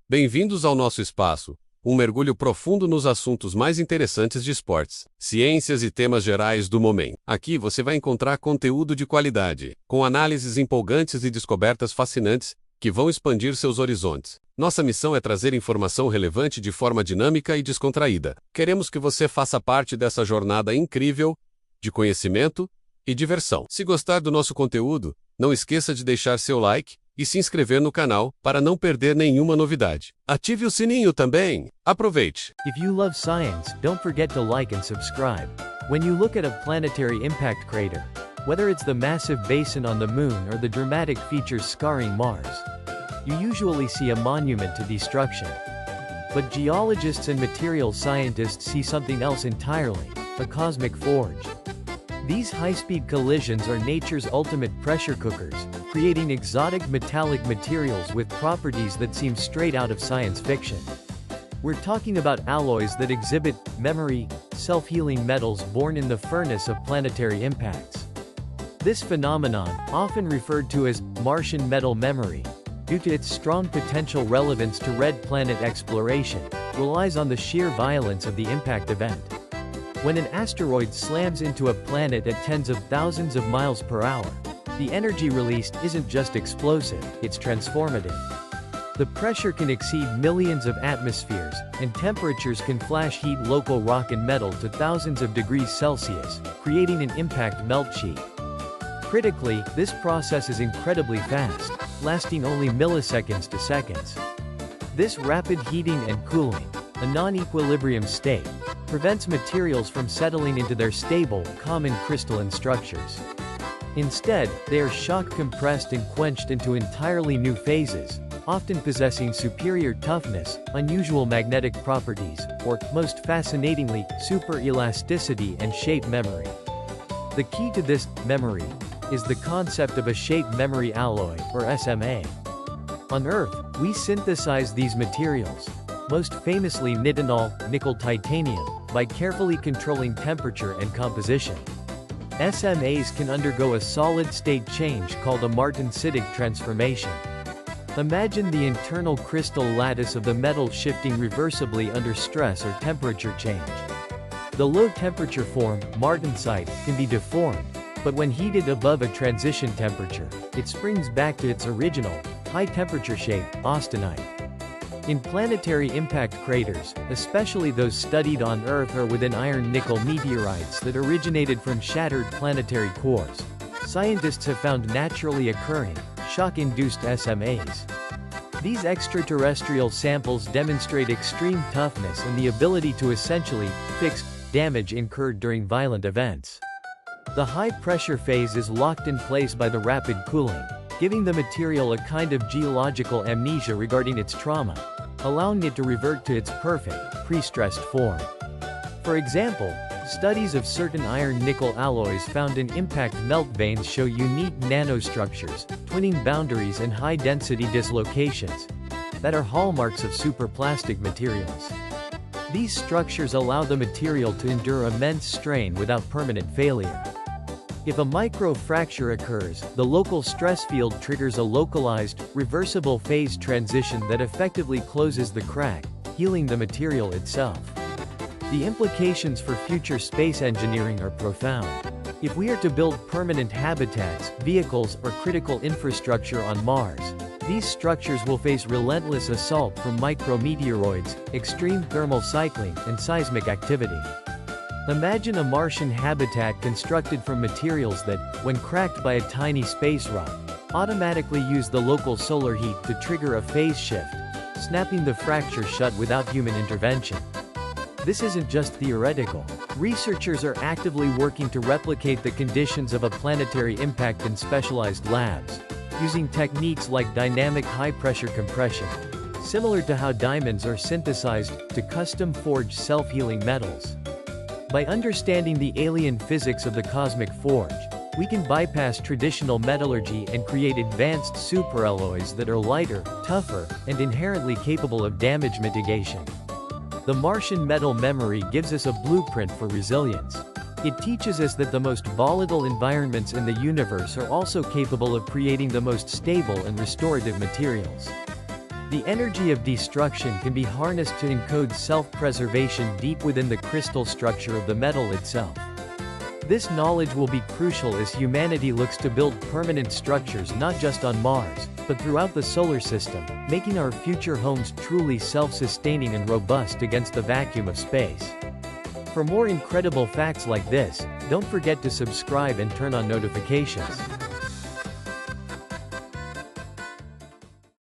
Bem-vindos ao nosso espaço, um mergulho profundo nos assuntos mais interessantes de esportes, ciências e temas gerais do momento. Aqui você vai encontrar conteúdo de qualidade, com análises empolgantes e descobertas fascinantes que vão expandir seus horizontes. Nossa missão é trazer informação relevante de forma dinâmica e descontraída. Queremos que você faça parte dessa jornada incrível de conhecimento e diversão. Se gostar do nosso conteúdo, não esqueça de deixar seu like e se inscrever no canal para não perder nenhuma novidade. Ative o sininho também. Aproveite! If you love science, don't forget to like and subscribe. When you look at a planetary impact crater, whether it's the massive basin on the moon or the dramatic features scarring Mars, you usually see a monument to destruction. But geologists and material scientists see something else entirely, a cosmic forge. These high-speed collisions are nature's ultimate pressure cookers, creating exotic metallic materials with properties that seem straight out of science fiction. We're talking about alloys that exhibit memory, self-healing metals born in the furnace of planetary impacts. This phenomenon, often referred to as Martian Metal Memory, due to its strong potential relevance to red planet exploration, relies on the sheer violence of the impact event. When an asteroid slams into a planet at tens of thousands of miles per hour, the energy released isn't just explosive, it's transformative. The pressure can exceed millions of atmospheres, and temperatures can flash heat local rock and metal to thousands of degrees Celsius, creating an impact melt sheet. Critically, this process is incredibly fast, lasting only milliseconds to seconds. This rapid heating and cooling, a non-equilibrium state, prevents materials from settling into their stable, common crystalline structures. Instead, they are shock compressed and quenched into entirely new phases, often possessing superior toughness, unusual magnetic properties, or, most fascinatingly, superelasticity and shape memory. The key to this memory is the concept of a shape memory alloy, or SMA. On Earth, we synthesize these materials, most famously nitinol, nickel titanium, by carefully controlling temperature and composition. SMAs can undergo a solid-state change called a martensitic transformation. Imagine the internal crystal lattice of the metal shifting reversibly under stress or temperature change. The low-temperature form, martensite, can be deformed, but when heated above a transition temperature, it springs back to its original, high-temperature shape, austenite. In planetary impact craters, especially those studied on Earth or within iron-nickel meteorites that originated from shattered planetary cores, scientists have found naturally occurring, shock-induced SMAs. These extraterrestrial samples demonstrate extreme toughness and the ability to essentially fix damage incurred during violent events. The high-pressure phase is locked in place by the rapid cooling, giving the material a kind of geological amnesia regarding its trauma, allowing it to revert to its perfect, pre-stressed form. For example, studies of certain iron-nickel alloys found in impact melt veins show unique nanostructures, twinning boundaries and high-density dislocations that are hallmarks of superplastic materials. These structures allow the material to endure immense strain without permanent failure. If a microfracture occurs, the local stress field triggers a localized, reversible phase transition that effectively closes the crack, healing the material itself. The implications for future space engineering are profound. If we are to build permanent habitats, vehicles, or critical infrastructure on Mars, these structures will face relentless assault from micrometeoroids, extreme thermal cycling, and seismic activity. Imagine a Martian habitat constructed from materials that, when cracked by a tiny space rock, automatically use the local solar heat to trigger a phase shift, snapping the fracture shut without human intervention. This isn't just theoretical. Researchers are actively working to replicate the conditions of a planetary impact in specialized labs, using techniques like dynamic high-pressure compression, similar to how diamonds are synthesized to custom-forged self-healing metals. By understanding the alien physics of the cosmic forge, we can bypass traditional metallurgy and create advanced superalloys that are lighter, tougher, and inherently capable of damage mitigation. The Martian Metal Memory gives us a blueprint for resilience. It teaches us that the most volatile environments in the universe are also capable of creating the most stable and restorative materials. The energy of destruction can be harnessed to encode self-preservation deep within the crystal structure of the metal itself. This knowledge will be crucial as humanity looks to build permanent structures not just on Mars, but throughout the solar system, making our future homes truly self-sustaining and robust against the vacuum of space. For more incredible facts like this, don't forget to subscribe and turn on notifications.